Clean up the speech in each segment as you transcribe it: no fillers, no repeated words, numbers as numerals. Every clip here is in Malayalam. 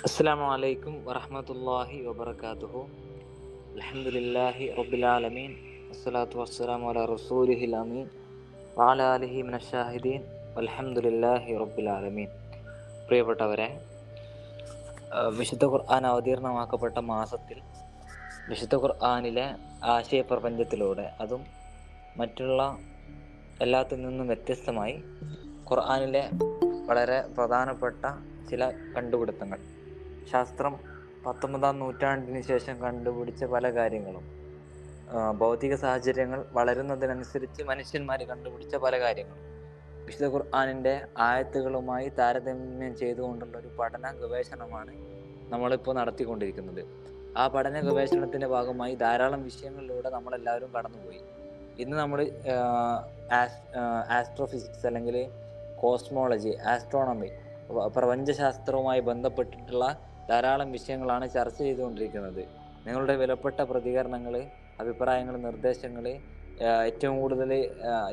അസ്സലാമു അലൈക്കും വറഹ്മത്തുള്ളാഹി വബറകാതുഹു. അൽഹംദുലില്ലാഹി റബ്ബിൽ ആലമീൻ വസ്സലാത്തു വസ്സലാമു അലാ റസൂലിഹിൽ അമീൻ വഅലാ ആലിഹി മിനശ് ഷാഹിദീൻ വൽഹംദുലില്ലാഹി റബ്ബിൽ ആലമീൻ. പ്രിയപ്പെട്ടവരെ, വിശുദ്ധ ഖുർആൻ അവതീർണമാക്കപ്പെട്ട മാസത്തിൽ വിശുദ്ധ ഖുർആനിലെ ആശയപ്രപഞ്ചത്തിലൂടെ, അതും മറ്റുള്ള എല്ലാത്തിൽ നിന്നും വ്യത്യസ്തമായി, ഖുർആനിലെ വളരെ പ്രധാനപ്പെട്ട ചില കണ്ടുപിടുത്തങ്ങൾ, ശാസ്ത്രം 19-ാം നൂറ്റാണ്ടിന് ശേഷം കണ്ടുപിടിച്ച പല കാര്യങ്ങളും, ഭൗതിക സാഹചര്യങ്ങൾ വളരുന്നതിനനുസരിച്ച് മനുഷ്യന്മാർ കണ്ടുപിടിച്ച പല കാര്യങ്ങളും വിശുദ്ധ ഖുർആനിൻ്റെ ആയത്തുകളുമായി താരതമ്യം ചെയ്തുകൊണ്ടുള്ള ഒരു പഠന ഗവേഷണമാണ് നമ്മളിപ്പോൾ നടത്തിക്കൊണ്ടിരിക്കുന്നത്. ആ പഠന ഗവേഷണത്തിൻ്റെ ഭാഗമായി ധാരാളം വിഷയങ്ങളിലൂടെ നമ്മളെല്ലാവരും കടന്നുപോയി. ഇന്ന് നമ്മൾ ആസ്ട്രോഫിസിക്സ് അല്ലെങ്കിൽ കോസ്മോളജി, ആസ്ട്രോണമി, പ്രപഞ്ചശാസ്ത്രവുമായി ബന്ധപ്പെട്ടിട്ടുള്ള ധാരാളം വിഷയങ്ങളാണ് ചർച്ച ചെയ്തുകൊണ്ടിരിക്കുന്നത്. നിങ്ങളുടെ വിലപ്പെട്ട പ്രതികരണങ്ങൾ, അഭിപ്രായങ്ങൾ, നിർദ്ദേശങ്ങൾ, ഏറ്റവും കൂടുതൽ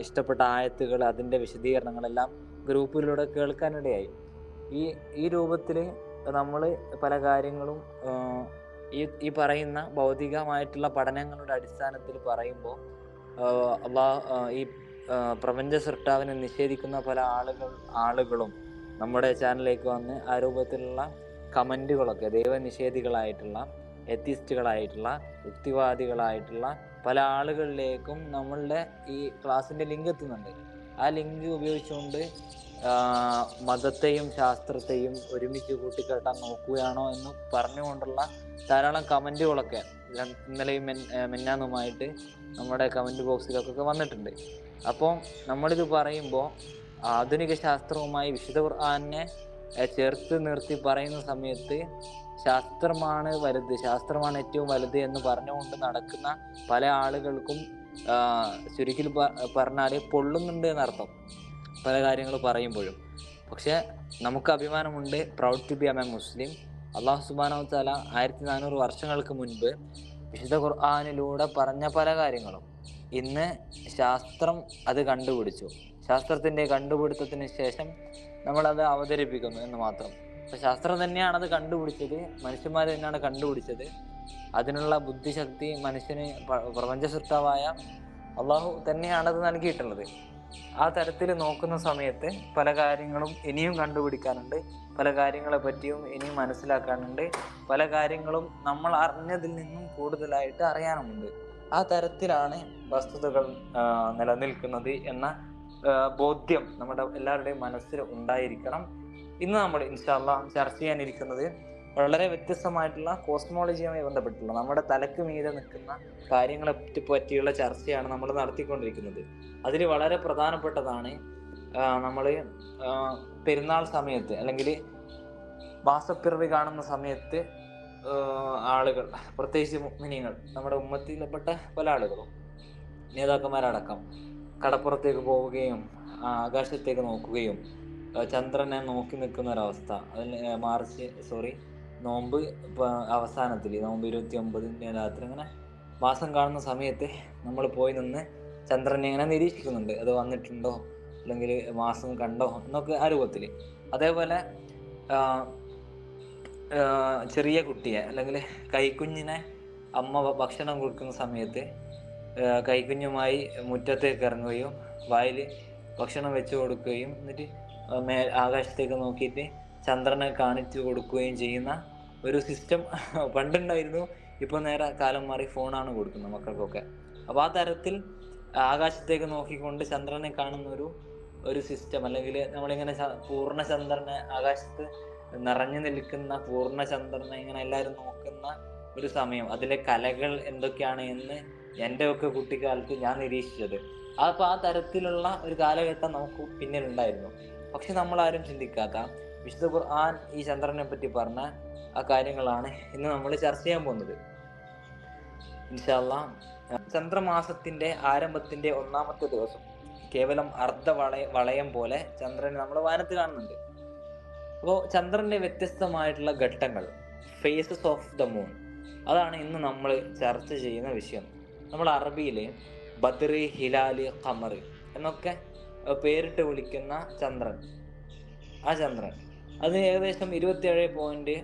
ഇഷ്ടപ്പെട്ട ആയത്തുകൾ, അതിൻ്റെ വിശദീകരണങ്ങളെല്ലാം ഗ്രൂപ്പിലൂടെ കേൾക്കാനിടയായി. ഈ രൂപത്തിൽ നമ്മൾ പല കാര്യങ്ങളും ഈ പറയുന്ന ഭൗതികമായിട്ടുള്ള പഠനങ്ങളുടെ അടിസ്ഥാനത്തിൽ പറയുമ്പോൾ ഈ പ്രപഞ്ച സൃഷ്ടാവിനെ നിഷേധിക്കുന്ന പല ആളുകളും നമ്മുടെ ചാനലിലേക്ക് വന്ന് ആ രൂപത്തിലുള്ള കമൻറ്റുകളൊക്കെ, ദൈവനിഷേധികളായിട്ടുള്ള, എത്തിസ്റ്റുകളായിട്ടുള്ള, യുക്തിവാദികളായിട്ടുള്ള പല ആളുകളിലേക്കും നമ്മളുടെ ഈ ക്ലാസ്സിൻ്റെ ലിങ്ക് എത്തുന്നുണ്ട്. ആ ലിങ്ക് ഉപയോഗിച്ചുകൊണ്ട് മതത്തെയും ശാസ്ത്രത്തെയും ഒരുമിച്ച് കൂട്ടിക്കെട്ടാൻ നോക്കുകയാണോ എന്ന് പറഞ്ഞുകൊണ്ടുള്ള ധാരാളം കമൻറ്റുകളൊക്കെ ഇന്നലെയും മിന്നാന്നുമായിട്ട് നമ്മുടെ കമൻറ്റ് ബോക്സിലൊക്കെ വന്നിട്ടുണ്ട്. അപ്പോൾ നമ്മളിത് പറയുമ്പോൾ ആധുനിക ശാസ്ത്രവുമായി വിശുദ്ധ ഖുർആനെ ചേർത്ത് നിർത്തി പറയുന്ന സമയത്ത് ശാസ്ത്രമാണ് വലുത്, ശാസ്ത്രമാണ് ഏറ്റവും വലുത് എന്ന് പറഞ്ഞുകൊണ്ട് നടക്കുന്ന പല ആളുകൾക്കും ചുരുക്കിൽ പറഞ്ഞാൽ പൊള്ളുന്നുണ്ട് എന്നർത്ഥം പല കാര്യങ്ങൾ പറയുമ്പോഴും. പക്ഷെ നമുക്ക് അഭിമാനമുണ്ട്, proud to B a Muslim. അള്ളാഹു സുബ്ഹാനഹു വ തആല 1400 വർഷങ്ങൾക്ക് മുൻപ് വിശുദ്ധ ഖുർആനിലൂടെ പറഞ്ഞ പല കാര്യങ്ങളും ഇന്ന് ശാസ്ത്രം അത് കണ്ടുപിടിച്ചു. ശാസ്ത്രത്തിൻ്റെ കണ്ടുപിടുത്തത്തിന് ശേഷം നമ്മളത് അവതരിപ്പിക്കുന്നു എന്ന് മാത്രം. അപ്പം ശാസ്ത്രം തന്നെയാണത് കണ്ടുപിടിച്ചത്, മനുഷ്യന്മാർ തന്നെയാണ് കണ്ടുപിടിച്ചത്. അതിനുള്ള ബുദ്ധിശക്തി മനുഷ്യന് പ്രപഞ്ച സൃഷ്ടാവായ അള്ളാഹു തന്നെയാണത് നൽകിയിട്ടുള്ളത്. ആ തരത്തിൽ നോക്കുന്ന സമയത്ത് പല കാര്യങ്ങളും ഇനിയും കണ്ടുപിടിക്കാനുണ്ട്, പല കാര്യങ്ങളെ പറ്റിയും ഇനിയും മനസ്സിലാക്കാനുണ്ട്, പല കാര്യങ്ങളും നമ്മൾ അറിഞ്ഞതിൽ നിന്നും കൂടുതലായിട്ട് അറിയാനുമുണ്ട്. ആ തരത്തിലാണ് വസ്തുതകൾ നിലനിൽക്കുന്നത് എന്ന ബോധ്യം നമ്മുടെ എല്ലാവരുടെയും മനസ്സിൽ ഉണ്ടായിരിക്കണം. ഇന്ന് നമ്മൾ ഇൻഷാ അല്ലാഹ് ചർച്ച ചെയ്യാനിരിക്കുന്നത് വളരെ വ്യത്യസ്തമായിട്ടുള്ള കോസ്മോളജിയുമായി ബന്ധപ്പെട്ടുള്ള, നമ്മുടെ തലക്ക് മീതെ നിൽക്കുന്ന കാര്യങ്ങളെ പറ്റിയുള്ള ചർച്ചയാണ് നമ്മൾ നടത്തിക്കൊണ്ടിരിക്കുന്നത്. അതിൽ വളരെ പ്രധാനപ്പെട്ടതാണ് നമ്മൾ പെരുന്നാൾ സമയത്ത് അല്ലെങ്കിൽ മാസപ്പിറവി കാണുന്ന സമയത്ത് ആളുകൾ, പ്രത്യേകിച്ച് മുഅ്മിനീങ്ങൾ, നമ്മുടെ ഉമ്മത്തിൽപ്പെട്ട പല ആളുകളും നേതാക്കന്മാരടക്കം കടപ്പുറത്തേക്ക് പോവുകയും ആകാശത്തേക്ക് നോക്കുകയും ചന്ദ്രനെ നോക്കി നിൽക്കുന്ന ഒരവസ്ഥ. അതിന് നോമ്പ് അവസാനത്തിൽ, നോമ്പ് 29-ൻ്റെ രാത്രി അങ്ങനെ മാസം കാണുന്ന സമയത്ത് നമ്മൾ പോയി നിന്ന് ചന്ദ്രനെ ഇങ്ങനെ നിരീക്ഷിക്കുന്നുണ്ട്, അത് വന്നിട്ടുണ്ടോ അല്ലെങ്കിൽ മാസം കണ്ടോ എന്നൊക്കെ ആ രൂപത്തിൽ. അതേപോലെ ചെറിയ കുട്ടിയെ അല്ലെങ്കിൽ കൈക്കുഞ്ഞിനെ അമ്മ ഭക്ഷണം കൊടുക്കുന്ന സമയത്ത് കൈക്കുഞ്ഞുമായി മുറ്റത്തേക്ക് ഇറങ്ങുകയും വായിൽ ഭക്ഷണം വെച്ച് കൊടുക്കുകയും എന്നിട്ട് ആകാശത്തേക്ക് നോക്കിയിട്ട് ചന്ദ്രനെ കാണിച്ചു കൊടുക്കുകയും ചെയ്യുന്ന ഒരു സിസ്റ്റം പണ്ടുണ്ടായിരുന്നു. ഇപ്പോൾ നേരെ കാലം മാറി ഫോണാണ് കൊടുക്കുന്നത് മക്കൾക്കൊക്കെ. അപ്പോൾ ആ തരത്തിൽ ആകാശത്തേക്ക് നോക്കിക്കൊണ്ട് ചന്ദ്രനെ കാണുന്ന ഒരു സിസ്റ്റം, അല്ലെങ്കിൽ നമ്മളിങ്ങനെ പൂർണ്ണചന്ദ്രനെ, ആകാശത്ത് നിറഞ്ഞു നിൽക്കുന്ന പൂർണ്ണചന്ദ്രനെ ഇങ്ങനെ എല്ലാവരും നോക്കുന്ന ഒരു സമയം, അതിലെ കലകൾ എന്തൊക്കെയാണ് എന്ന് എൻ്റെയൊക്കെ കുട്ടിക്കാലത്ത് ഞാൻ നിരീക്ഷിച്ചത്. അപ്പോൾ ആ തരത്തിലുള്ള ഒരു കാലഘട്ടം നമുക്ക് പിന്നിലുണ്ടായിരുന്നു. പക്ഷെ നമ്മളാരും ചിന്തിക്കാത്ത വിശുദ്ധ ഖുർആൻ ഈ ചന്ദ്രനെ പറ്റി പറഞ്ഞ ആ കാര്യങ്ങളാണ് ഇന്ന് നമ്മൾ ചർച്ച ചെയ്യാൻ പോകുന്നത് ഇൻഷാ അല്ലാഹ്. ചന്ദ്രമാസത്തിൻ്റെ ആരംഭത്തിൻ്റെ 1-ാമത്തെ ദിവസം കേവലം വളയം പോലെ ചന്ദ്രനെ നമ്മൾ വാനത്ത് കാണുന്നുണ്ട്. അപ്പോൾ ചന്ദ്രൻ്റെ വ്യത്യസ്തമായിട്ടുള്ള ഘട്ടങ്ങൾ, ഫേസസ് ഓഫ് ദ മൂൺ, അതാണ് ഇന്ന് നമ്മൾ ചർച്ച ചെയ്യുന്ന വിഷയം. നമ്മൾ അറബിയിൽ ബദ്ർ, ഹിലാൽ, ഖമർ എന്നൊക്കെ പേരിട്ട് വിളിക്കുന്ന ചന്ദ്രൻ, ആ ചന്ദ്രൻ അത് ഏകദേശം 27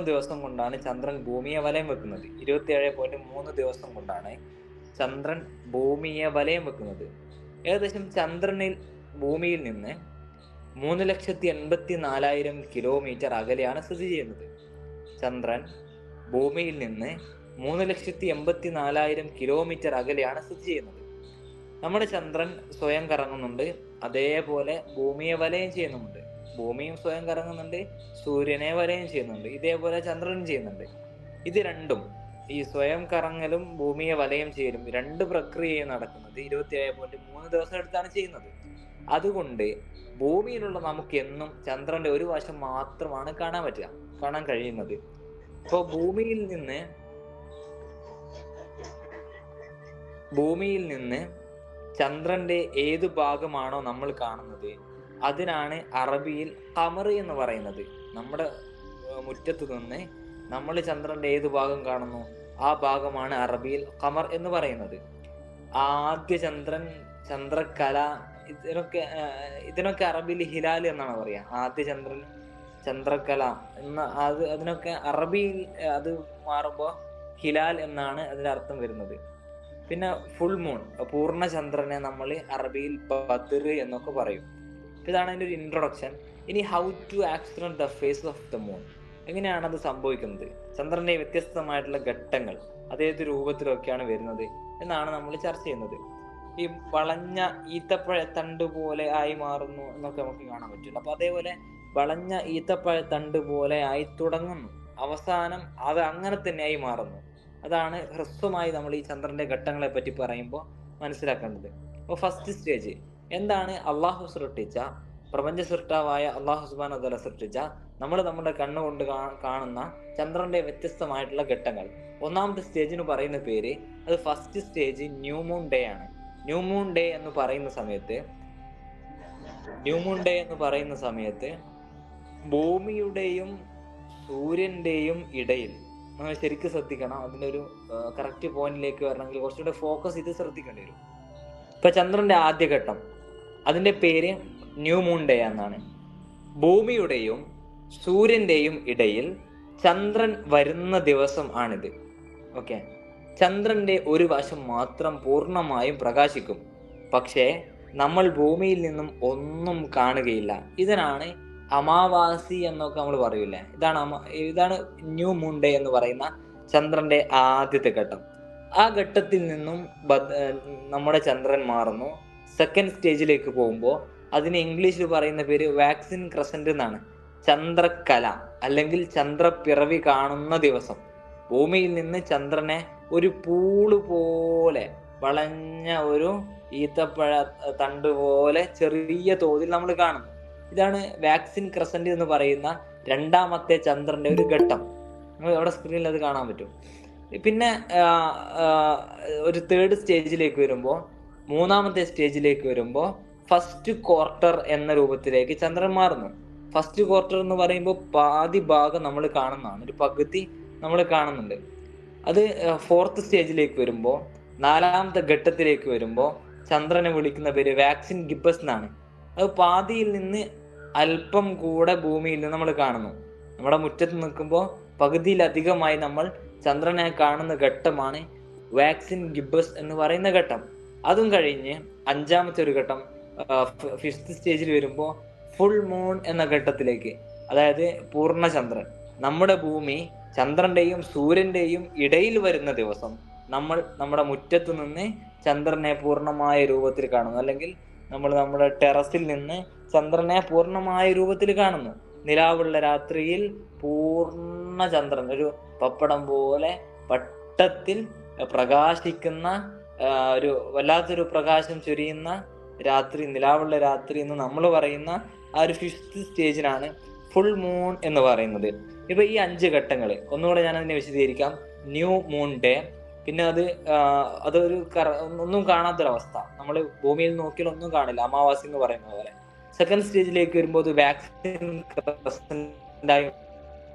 ദിവസം കൊണ്ടാണ് ചന്ദ്രൻ ഭൂമിയെ വലയം വെക്കുന്നത്. 27.3 ദിവസം കൊണ്ടാണ് ചന്ദ്രൻ ഭൂമിയെ വലയം വെക്കുന്നത്. ഏകദേശം ചന്ദ്രനിൽ ഭൂമിയിൽ നിന്ന് 3,84,000 കിലോമീറ്റർ അകലെയാണ് സ്ഥിതി ചെയ്യുന്നത്. ചന്ദ്രൻ ഭൂമിയിൽ നിന്ന് 3,84,000 കിലോമീറ്റർ അകലെയാണ് സ്ഥിതി ചെയ്യുന്നത്. നമ്മുടെ ചന്ദ്രൻ സ്വയം കറങ്ങുന്നുണ്ട്, അതേപോലെ ഭൂമിയെ വലയം ചെയ്യുന്നുമുണ്ട്. ഭൂമിയും സ്വയം കറങ്ങുന്നുണ്ട്, സൂര്യനെ വലയം ചെയ്യുന്നുണ്ട്, ഇതേപോലെ ചന്ദ്രനും ചെയ്യുന്നുണ്ട്. ഇത് രണ്ടും, ഈ സ്വയം കറങ്ങലും ഭൂമിയെ വലയം ചെയ്യലും, രണ്ട് പ്രക്രിയയും നടക്കുന്നത് 27.3 ദിവസം എടുത്താണ് ചെയ്യുന്നത്. അതുകൊണ്ട് ഭൂമിയിലുള്ള നമുക്ക് എന്നും ചന്ദ്രന്റെ ഒരു വശം മാത്രമാണ് കാണാൻ കഴിയുന്നത്. ഇപ്പോൾ ഭൂമിയിൽ നിന്ന് ചന്ദ്രന്റെ ഏത് ഭാഗമാണോ നമ്മൾ കാണുന്നത് അതിനാണ് അറബിയിൽ ഖമർ എന്ന് പറയുന്നത്. നമ്മുടെ മുറ്റത്ത് നിന്ന് നമ്മൾ ചന്ദ്രന്റെ ഏത് ഭാഗം കാണുന്നു ആ ഭാഗമാണ് അറബിയിൽ ഖമർ എന്ന് പറയുന്നത്. ആദ്യ ചന്ദ്രൻ, ചന്ദ്രക്കല, ഇതിനൊക്കെ അറബിയിൽ ഹിലാൽ എന്നാണ് പറയാ. ആദ്യ ചന്ദ്രൻ, ചന്ദ്രക്കല അതിനൊക്കെ അറബിയിൽ അത് മാറുമ്പോൾ ഹിലാൽ എന്നാണ് അതിന്റെ അർത്ഥം വരുന്നത്. പിന്നെ ഫുൾ മൂൺ, പൂർണ്ണ ചന്ദ്രനെ നമ്മൾ അറബിയിൽ ബദ്ർ എന്നൊക്കെ പറയും. ഇതാണ് അതിൻ്റെ ഒരു ഇൻട്രൊഡക്ഷൻ. ഇനി how to accident the face of the moon, എങ്ങനെയാണ് അത് സംഭവിക്കുന്നത്, ചന്ദ്രന്റെ വ്യത്യസ്തമായിട്ടുള്ള ഘട്ടങ്ങൾ അതേത് രൂപത്തിലൊക്കെയാണ് വരുന്നത് എന്നാണ് നമ്മൾ ചർച്ച ചെയ്യുന്നത്. ഈ വളഞ്ഞ ഈത്തപ്പഴത്തണ്ട് പോലെ ആയി മാറുന്നു എന്നൊക്കെ നമുക്ക് കാണാൻ പറ്റില്ല. അപ്പൊ അതേപോലെ വളഞ്ഞ ഈത്തപ്പഴത്തണ്ട് പോലെ ആയി തുടങ്ങുന്നു, അവസാനം അത് അങ്ങനെ തന്നെ ആയി മാറുന്നു. അതാണ് ഹ്രസ്വമായി നമ്മൾ ഈ ചന്ദ്രന്റെ ഘട്ടങ്ങളെ പറ്റി പറയുമ്പോൾ മനസ്സിലാക്കേണ്ടത്. അപ്പോൾ ഫസ്റ്റ് സ്റ്റേജ് എന്താണ്? അള്ളാഹു സൃഷ്ടിച്ച, പ്രപഞ്ച സൃഷ്ടാവായ അള്ളാഹു സുബ്ഹാനഹു വ തആല സൃഷ്ടിച്ച, നമ്മൾ നമ്മുടെ കണ്ണുകൊണ്ട് കാണുന്ന ചന്ദ്രന്റെ വ്യത്യസ്തമായിട്ടുള്ള ഘട്ടങ്ങൾ. ഒന്നാമത്തെ സ്റ്റേജിന് പറയുന്ന പേര്, അത് first stage new moon day ആണ്. ന്യൂ മൂൺ ഡേ എന്ന് പറയുന്ന സമയത്ത് ഭൂമിയുടെയും സൂര്യന്റെയും ഇടയിൽ, നമ്മൾ ശരിക്കും ശ്രദ്ധിക്കണം, അതിൻ്റെ ഒരു കറക്റ്റ് പോയിന്റിലേക്ക് വരണമെങ്കിൽ കുറച്ചുകൂടെ ഫോക്കസ് ചെയ്ത് ശ്രദ്ധിക്കേണ്ടി വരും. ഇപ്പൊ ചന്ദ്രന്റെ ആദ്യഘട്ടം, അതിന്റെ പേര് ന്യൂ മൂൺ ഡേ എന്നാണ്. ഭൂമിയുടെയും സൂര്യന്റെയും ഇടയിൽ ചന്ദ്രൻ വരുന്ന ദിവസം ആണിത്. ഓക്കെ, ചന്ദ്രന്റെ ഒരു വശം മാത്രം പൂർണ്ണമായും പ്രകാശിക്കും, പക്ഷേ നമ്മൾ ഭൂമിയിൽ നിന്നും ഒന്നും കാണുകയില്ല. ഇതിനാണ് അമാവാസി എന്നൊക്കെ നമ്മൾ പറയൂലേ, ഇതാണ് ന്യൂ മൂൺ ഡേ എന്ന് പറയുന്ന ചന്ദ്രന്റെ ആദ്യത്തെ ഘട്ടം. ആ ഘട്ടത്തിൽ നിന്നും നമ്മുടെ ചന്ദ്രൻ മാറുന്നു. സെക്കൻഡ് സ്റ്റേജിലേക്ക് പോകുമ്പോൾ അതിന് ഇംഗ്ലീഷിൽ പറയുന്ന പേര് വാക്സിൻ ക്രസന്റ് എന്നാണ്. ചന്ദ്രക്കല അല്ലെങ്കിൽ ചന്ദ്രപ്പിറവി കാണുന്ന ദിവസം. ഭൂമിയിൽ നിന്ന് ചന്ദ്രനെ ഒരു പൂള് പോലെ, വളഞ്ഞ ഒരു ഈത്തപ്പഴ തണ്ട് പോലെ ചെറിയ തോതിൽ നമ്മൾ കാണുന്നു. ഇതാണ് വാക്സിൻ ക്രസന്റ് എന്ന് പറയുന്ന രണ്ടാമത്തെ ചന്ദ്രന്റെ ഒരു ഘട്ടം. നമ്മൾ അവിടെ സ്ക്രീനിൽ അത് കാണാൻ പറ്റും. പിന്നെ ഒരു തേർഡ് സ്റ്റേജിലേക്ക് വരുമ്പോൾ, മൂന്നാമത്തെ സ്റ്റേജിലേക്ക് വരുമ്പോൾ ഫസ്റ്റ് ക്വാർട്ടർ എന്ന രൂപത്തിലേക്ക് ചന്ദ്രൻ മാറുന്നു. ഫസ്റ്റ് ക്വാർട്ടർ എന്ന് പറയുമ്പോൾ പാതി ഭാഗം നമ്മൾ കാണുന്നതാണ്, ഒരു പകുതി നമ്മൾ കാണുന്നുണ്ട്. അത് ഫോർത്ത് സ്റ്റേജിലേക്ക് വരുമ്പോൾ, നാലാമത്തെ ഘട്ടത്തിലേക്ക് വരുമ്പോൾ ചന്ദ്രനെ വിളിക്കുന്ന പേര് വാക്സിൻ ഗിബ്ബസ് എന്നാണ്. അത് പാതിയിൽ നിന്ന് അല്പം കൂടെ ഭൂമിയിൽ നിന്ന് നമ്മൾ കാണുന്നു. നമ്മുടെ മുറ്റത്ത് നിൽക്കുമ്പോൾ പകുതിയിലധികമായി നമ്മൾ ചന്ദ്രനെ കാണുന്ന ഘട്ടമാണ് വാക്സിൻ ഗിബ്ബസ് എന്ന് പറയുന്ന ഘട്ടം. അതും കഴിഞ്ഞ് അഞ്ചാമത്തെ ഒരു ഘട്ടം, ഫിഫ്ത്ത് സ്റ്റേജിൽ വരുമ്പോൾ ഫുൾ മൂൺ എന്ന ഘട്ടത്തിലേക്ക്, അതായത് പൂർണ്ണചന്ദ്രൻ. നമ്മുടെ ഭൂമി ചന്ദ്രന്റെയും സൂര്യന്റെയും ഇടയിൽ വരുന്ന ദിവസം നമ്മൾ നമ്മുടെ മുറ്റത്ത് നിന്ന് ചന്ദ്രനെ പൂർണ്ണമായ രൂപത്തിൽ കാണുന്നു, അല്ലെങ്കിൽ നമ്മൾ നമ്മുടെ ടെറസിൽ നിന്ന് ചന്ദ്രനെ പൂർണ്ണമായ രൂപത്തിൽ കാണുന്നു. നിലാവുള്ള രാത്രിയിൽ പൂർണ്ണ ചന്ദ്രൻ, ഒരു പപ്പടം പോലെ വട്ടത്തിൽ പ്രകാശിക്കുന്ന, ഒരു വല്ലാത്തൊരു പ്രകാശം ചൊരിയുന്ന രാത്രി, നിലാവുള്ള രാത്രി എന്ന് നമ്മൾ പറയുന്ന ആ ഒരു ഫിഫ്ത്ത് സ്റ്റേജിനാണ് ഫുൾ മൂൺ എന്ന് പറയുന്നത്. ഇപ്പൊ ഈ 5 ഘട്ടങ്ങൾ ഒന്നുകൂടെ ഞാൻ അതിനെ വിശദീകരിക്കാം. ന്യൂ മൂൺ ഡേ, പിന്നെ അതൊരു ഒന്നും കാണാത്തൊരവസ്ഥ, നമ്മൾ ഭൂമിയിൽ നോക്കിയാൽ ഒന്നും കാണില്ല, അമാവാസി എന്ന് പറയുന്ന പോലെ. സെക്കൻഡ് സ്റ്റേജിലേക്ക് വരുമ്പോൾ അത് വാക്സിൻ ക്രസന്റായി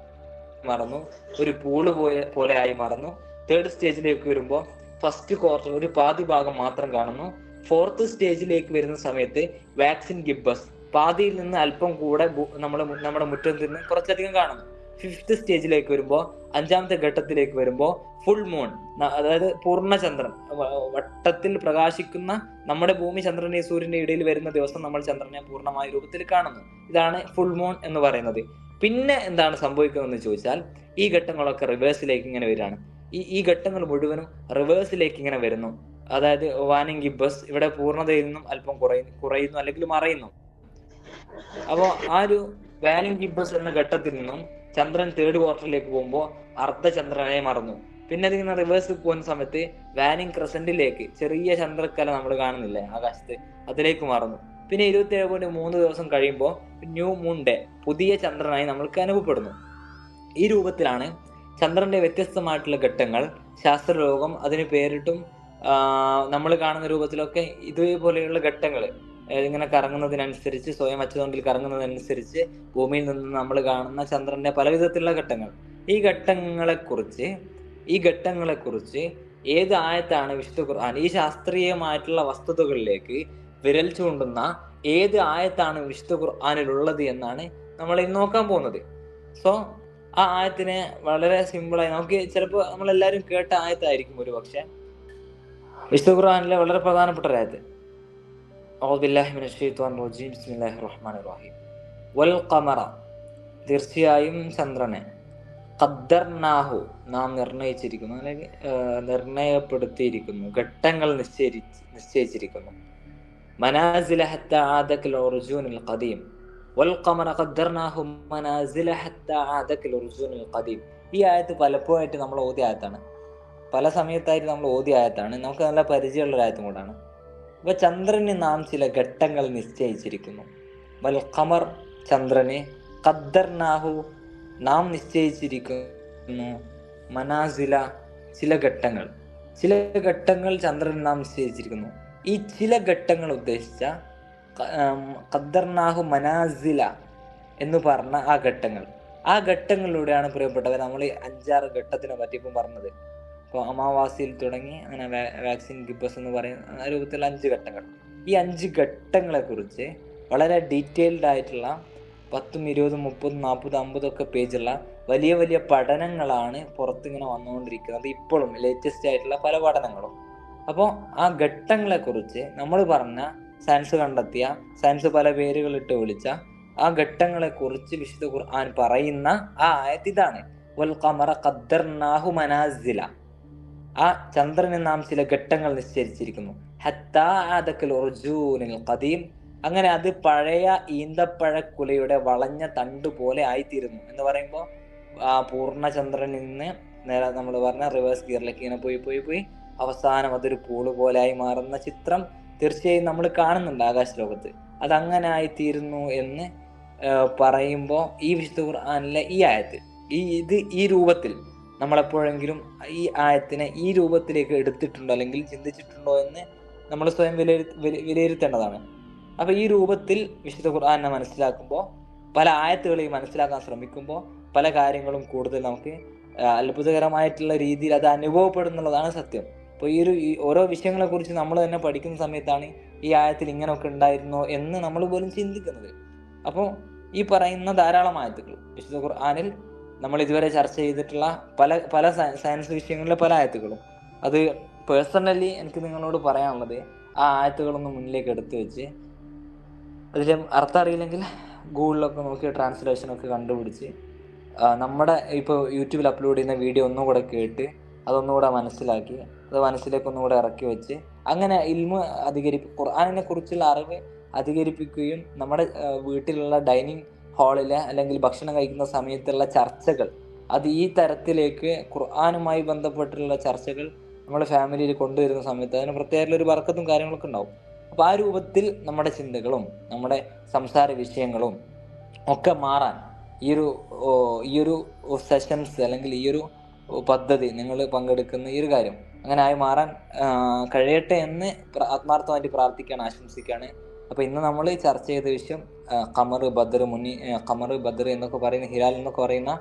മാറുന്നു, ഒരു പൂള് പോലെ ആയി മാറുന്നു. തേർഡ് സ്റ്റേജിലേക്ക് വരുമ്പോൾ ഫസ്റ്റ് ക്വാർട്ടർ ഒരു പാതി ഭാഗം മാത്രം കാണുന്നു. ഫോർത്ത് സ്റ്റേജിലേക്ക് വരുന്ന സമയത്ത് വാക്സിൻ ഗിബ്ബസ്, പാതിയിൽ നിന്ന് അല്പം കൂടെ നമ്മുടെ മുറ്റത്ത് നിന്ന് കുറച്ചധികം കാണുന്നു. ഫിഫ്ത്ത് സ്റ്റേജിലേക്ക് വരുമ്പോൾ, 5ാമത്തെ ഘട്ടത്തിലേക്ക് വരുമ്പോൾ ഫുൾ മൂൺ, അതായത് പൂർണ്ണചന്ദ്രൻ, വട്ടത്തിൽ പ്രകാശിക്കുന്ന നമ്മുടെ ഭൂമി ചന്ദ്രന്റെ സൂര്യന്റെ ഇടയിൽ വരുന്ന ദിവസം നമ്മൾ ചന്ദ്രനെ പൂർണ്ണമായ രൂപത്തിൽ കാണുന്നു. ഇതാണ് ഫുൾ മൂൺ എന്ന് പറയുന്നത്. പിന്നെ എന്താണ് സംഭവിക്കുന്നതെന്ന് ചോദിച്ചാൽ, ഈ ഘട്ടങ്ങളൊക്കെ റിവേഴ്സിലേക്ക് ഇങ്ങനെ വരികയാണ്. ഈ ഘട്ടങ്ങൾ മുഴുവനും റിവേഴ്സിലേക്ക് ഇങ്ങനെ വരുന്നു. അതായത് വാനിങ് ഗിബ്ബസ് ഇവിടെ പൂർണ്ണതയിൽ നിന്നും അല്പം കുറയുന്നു അല്ലെങ്കിൽ മറയുന്നു. അപ്പോൾ ആ ഒരു വാനിങ് ഗിബ്ബസ് എന്ന ഘട്ടത്തിൽ നിന്നും ചന്ദ്രൻ 3rd ക്വാർട്ടറിലേക്ക് പോകുമ്പോൾ അർദ്ധചന്ദ്രനെ മറന്നു. പിന്നെ അതിങ്ങനെ റിവേഴ്സ് പോകുന്ന സമയത്ത് വാനിങ് ക്രസന്റിലേക്ക്, ചെറിയ ചന്ദ്രക്കല നമ്മൾ കാണുന്നില്ലേ ആകാശത്ത്, അതിലേക്ക് മറന്നു. പിന്നെ 27.3 ദിവസം കഴിയുമ്പോൾ ന്യൂ മൂൺ ഡേ, പുതിയ ചന്ദ്രനായി നമ്മൾക്ക് അനുഭവപ്പെടുന്നു. ഈ രൂപത്തിലാണ് ചന്ദ്രന്റെ വ്യത്യസ്തമായിട്ടുള്ള ഘട്ടങ്ങൾ ശാസ്ത്രലോകം അതിന് പേരിട്ടും നമ്മൾ കാണുന്ന രൂപത്തിലൊക്കെ ഇതേപോലെയുള്ള ഘട്ടങ്ങൾ ഇങ്ങനെ കറങ്ങുന്നതിനനുസരിച്ച്, സ്വയം അച്ചുതണ്ടിൽ കറങ്ങുന്നതിനനുസരിച്ച് ഭൂമിയിൽ നിന്ന് നമ്മൾ കാണുന്ന ചന്ദ്രന്റെ പല വിധത്തിലുള്ള ഘട്ടങ്ങൾ. ഈ ഘട്ടങ്ങളെക്കുറിച്ച് ഏത് ആയത്താണ് വിശുദ്ധ ഖുർആൻ ഈ ശാസ്ത്രീയമായിട്ടുള്ള വസ്തുതകളിലേക്ക് വിരൽ ചൂണ്ടുന്ന ഏത് ആയത്താണ് വിശുദ്ധ ഖുർആനിലുള്ളത് എന്നാണ് നമ്മൾ ഇന്ന് നോക്കാൻ പോകുന്നത്. സോ ആ ആയത്തിനെ വളരെ സിമ്പിളായി നമുക്ക്, ചിലപ്പോൾ നമ്മളെല്ലാവരും കേട്ട ആയത്തായിരിക്കും ഒരു പക്ഷെ, വിശുദ്ധ ഖുർആനിലെ വളരെ പ്രധാനപ്പെട്ട ഒരു ആയത്ത്. വൽ ഖമറ, തീർച്ചയായും ചന്ദ്രനെ, ഖദ്ദർനാഹു, നാം നിർണയിച്ചിരിക്കുന്നു അല്ലെങ്കിൽ നിർണയപ്പെടുത്തിയിരിക്കുന്നു, ഘട്ടങ്ങൾ നിശ്ചയിച്ചിരിക്കുന്നു. മനാസില ഹത്താ ആദ കൽ ഖദീം, വൽ ഖമറ ഖദ്ദർനാഹു മനാസില ഹത്താ ആദ കൽ ഖദീം. ഈ ആയത്ത് പലപ്പോഴായിട്ട് നമ്മൾ ഓതിയ ആയത്താണ്, പല സമയത്തായിട്ട് നമ്മൾ ഓതിയ ആയത്താണ്, നമുക്ക് നല്ല പരിചയമുള്ള ആയത്തും കൂടാണ്. അപ്പൊ ചന്ദ്രന് നാം ചില ഘട്ടങ്ങൾ നിശ്ചയിച്ചിരിക്കുന്നു. വൽ ഖമർ, ചന്ദ്രനെ, ഖദ്ദർനാഹു, നാം നിശ്ചയിച്ചിരിക്കുന്നു, മനാസില, ചില ഘട്ടങ്ങൾ ചന്ദ്രൻ നാം നിശ്ചയിച്ചിരിക്കുന്നു. ഈ ചില ഘട്ടങ്ങൾ ഉദ്ദേശിച്ച ഖദ്ദർനാഹു മനാസില എന്ന് പറഞ്ഞ ആ ഘട്ടങ്ങളിലൂടെയാണ് പ്രിയപ്പെട്ടവർ നമ്മൾ 5-6 ഘട്ടത്തിനെ പറ്റി ഇപ്പം പറഞ്ഞത്. ഇപ്പോൾ അമാവാസിയിൽ തുടങ്ങി അങ്ങനെ വാക്സിൻ ഗിബ്ബസ് എന്ന് പറയുന്ന രൂപത്തിലുള്ള 5 ഘട്ടങ്ങൾ. ഈ 5 ഘട്ടങ്ങളെ കുറിച്ച് വളരെ ഡീറ്റെയിൽഡ് ആയിട്ടുള്ള 10, 20, 30, 40, 50 ഒക്കെ പേജുള്ള വലിയ വലിയ പഠനങ്ങളാണ് പുറത്തിങ്ങനെ വന്നുകൊണ്ടിരിക്കുന്നത്, ഇപ്പോഴും ലേറ്റസ്റ്റ് ആയിട്ടുള്ള പല പഠനങ്ങളും. അപ്പോൾ ആ ഘട്ടങ്ങളെക്കുറിച്ച് നമ്മൾ പറഞ്ഞ, സയൻസ് കണ്ടെത്തിയ, സയൻസ് പല പേരുകളിട്ട് വിളിച്ച ആ ഘട്ടങ്ങളെക്കുറിച്ച് വിശുദ്ധ ഖുർആൻ പറയുന്ന ആ ആയത്ത് ഇതാണ്. വൽ ഖമറ ഖദ്ദർനാഹു മനാസില, ആ ചന്ദ്രന് നാം ചില ഘട്ടങ്ങൾ നിശ്ചയിച്ചിരിക്കുന്നു. ഹത്താ ആദ കൽ ഖദീം, അങ്ങനെ അത് പഴയ ഈന്തപ്പഴക്കുലയുടെ വളഞ്ഞ തണ്ട് പോലെ ആയിത്തീരുന്നു എന്ന് പറയുമ്പോൾ പൂർണ്ണചന്ദ്രനിൽ നിന്ന് നേരെ നമ്മൾ പറഞ്ഞ റിവേഴ്സ് ഗിയറിലേക്ക് ഇങ്ങനെ പോയി അവസാനം അതൊരു പൂള് പോലെ ആയി മാറുന്ന ചിത്രം തീർച്ചയായും നമ്മൾ കാണുന്നുണ്ട് ആകാശലോകത്ത്. അതങ്ങനെ ആയിത്തീരുന്നു എന്ന് പറയുമ്പോൾ ഈ വിശുദ്ധ ഖുർആനിലെ ഈ ആയത്ത് ഈ രൂപത്തിൽ നമ്മളെപ്പോഴെങ്കിലും ഈ ആയത്തിനെ ഈ രൂപത്തിലേക്ക് എടുത്തിട്ടുണ്ടോ അല്ലെങ്കിൽ ചിന്തിച്ചിട്ടുണ്ടോ എന്ന് നമ്മൾ സ്വയം വിലയിരുത്തേണ്ടതാണ്. അപ്പൊ ഈ രൂപത്തിൽ വിശുദ്ധ ഖുർആനെ മനസ്സിലാക്കുമ്പോൾ, പല ആയത്തുകളെയും മനസ്സിലാക്കാൻ ശ്രമിക്കുമ്പോൾ പല കാര്യങ്ങളും കൂടുതൽ നമുക്ക് അത്ഭുതകരമായിട്ടുള്ള രീതിയിൽ അത് അനുഭവപ്പെടുന്നുള്ളതാണ് സത്യം. അപ്പോൾ ഈ ഓരോ വിഷയങ്ങളെ കുറിച്ച് നമ്മൾ തന്നെ പഠിക്കുന്ന സമയത്താണ് ഈ ആയത്തിൽ ഇങ്ങനെയൊക്കെ ഉണ്ടായിരുന്നോ എന്ന് നമ്മൾ പോലും ചിന്തിക്കുന്നത്. അപ്പോൾ ഈ പറയുന്ന ധാരാളം ആയത്തുകൾ വിശുദ്ധ ഖുർആനിൽ നമ്മൾ ഇതുവരെ ചർച്ച ചെയ്തിട്ടുള്ള പല സയൻസ് വിഷയങ്ങളിലെ പല ആയത്തുകളും, അത് പേഴ്സണലി എനിക്ക് നിങ്ങളോട് പറയാനുള്ളത്, ആ ആയത്തുകളൊന്ന് മുന്നിലേക്ക് എടുത്തു വെച്ച് അതിൽ അർത്ഥം അറിയില്ലെങ്കിൽ ഗൂഗിളിലൊക്കെ നോക്കി ട്രാൻസ്ലേഷനൊക്കെ കണ്ടുപിടിച്ച് നമ്മുടെ ഇപ്പോൾ യൂട്യൂബിൽ അപ്ലോഡ് ചെയ്യുന്ന വീഡിയോ ഒന്നുകൂടെ കേട്ട് അതൊന്നുകൂടെ മനസ്സിലാക്കി അത് മനസ്സിലേക്ക് ഒന്നുകൂടെ ഇറക്കി വെച്ച് അങ്ങനെ ഇൽമു ഖുർആനിനെ കുറിച്ചുള്ള അറിവ് അധികരിപ്പിക്കുകയും നമ്മുടെ വീട്ടിലുള്ള ഡൈനിങ് ഹാളിലെ അല്ലെങ്കിൽ ഭക്ഷണം കഴിക്കുന്ന സമയത്തുള്ള ചർച്ചകൾ, അത് ഈ തരത്തിലേക്ക് ഖുർആനുമായി ബന്ധപ്പെട്ടുള്ള ചർച്ചകൾ നമ്മൾ ഫാമിലിയിൽ കൊണ്ടുവരുന്ന സമയത്ത് അതിന് പ്രത്യേകമായിട്ടുള്ള ഒരു ബർക്കത്തും കാര്യങ്ങളൊക്കെ ഉണ്ടാവും. അപ്പോൾ ആ രൂപത്തിൽ നമ്മുടെ ചിന്തകളും നമ്മുടെ സംസാര വിഷയങ്ങളും ഒക്കെ മാറാൻ ഈ ഒരു സെഷൻസ് അല്ലെങ്കിൽ ഈ ഒരു പദ്ധതി നിങ്ങൾ പങ്കെടുക്കുന്ന ഈ ഒരു കാര്യം അങ്ങനെ ആയി മാറാൻ കഴിയട്ടെ എന്ന് ആത്മാർത്ഥമായിട്ട് പ്രാർത്ഥിക്കുകയാണ്, ആശംസിക്കുകയാണ്. അപ്പോൾ ഇന്ന് നമ്മൾ ചർച്ച ചെയ്ത വിഷയം ഖമർ ബദർ എന്നൊക്കെ പറയുന്ന, ഹിലാൽ എന്നൊക്കെ പറയുന്ന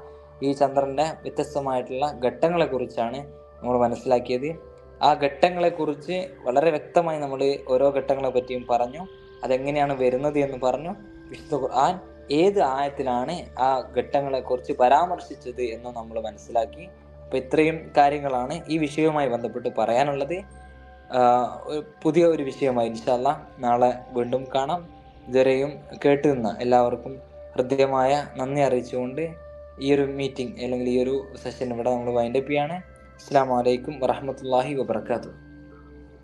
ഈ ചന്ദ്രന്റെ വ്യത്യസ്തമായിട്ടുള്ള ഘട്ടങ്ങളെ കുറിച്ചാണ് നമ്മൾ മനസ്സിലാക്കിയത്. ആ ഘട്ടങ്ങളെക്കുറിച്ച് വളരെ വ്യക്തമായി നമ്മൾ ഓരോ ഘട്ടങ്ങളെ പറ്റിയും പറഞ്ഞു, അതെങ്ങനെയാണ് വരുന്നത് എന്ന് പറഞ്ഞു. വിശുദ്ധ ഖുർആൻ ഏത് ആയത്തിലാണ് ആ ഘട്ടങ്ങളെക്കുറിച്ച് പരാമർശിച്ചത് എന്ന് നമ്മൾ മനസ്സിലാക്കി. അപ്പോൾ ഇത്രയും കാര്യങ്ങളാണ് ഈ വിഷയവുമായി ബന്ധപ്പെട്ട് പറയാനുള്ളത്. പുതിയ ഒരു വിഷയമായി ഇൻഷാ അല്ലാഹ് നാളെ വീണ്ടും കാണാം. ഇതുവരെയും കേട്ടു നിന്ന എല്ലാവർക്കും ഹൃദ്യമായ നന്ദി അറിയിച്ചുകൊണ്ട് ഈ ഒരു മീറ്റിംഗ് അല്ലെങ്കിൽ ഈ ഒരു സെഷൻ ഇവിടെ നമ്മൾ വൈൻഡപ്പ് ചെയ്യാണ്. അസ്സലാമു അലൈക്കും വറഹ്മത്തുള്ളാഹി വബറകാതുഹു.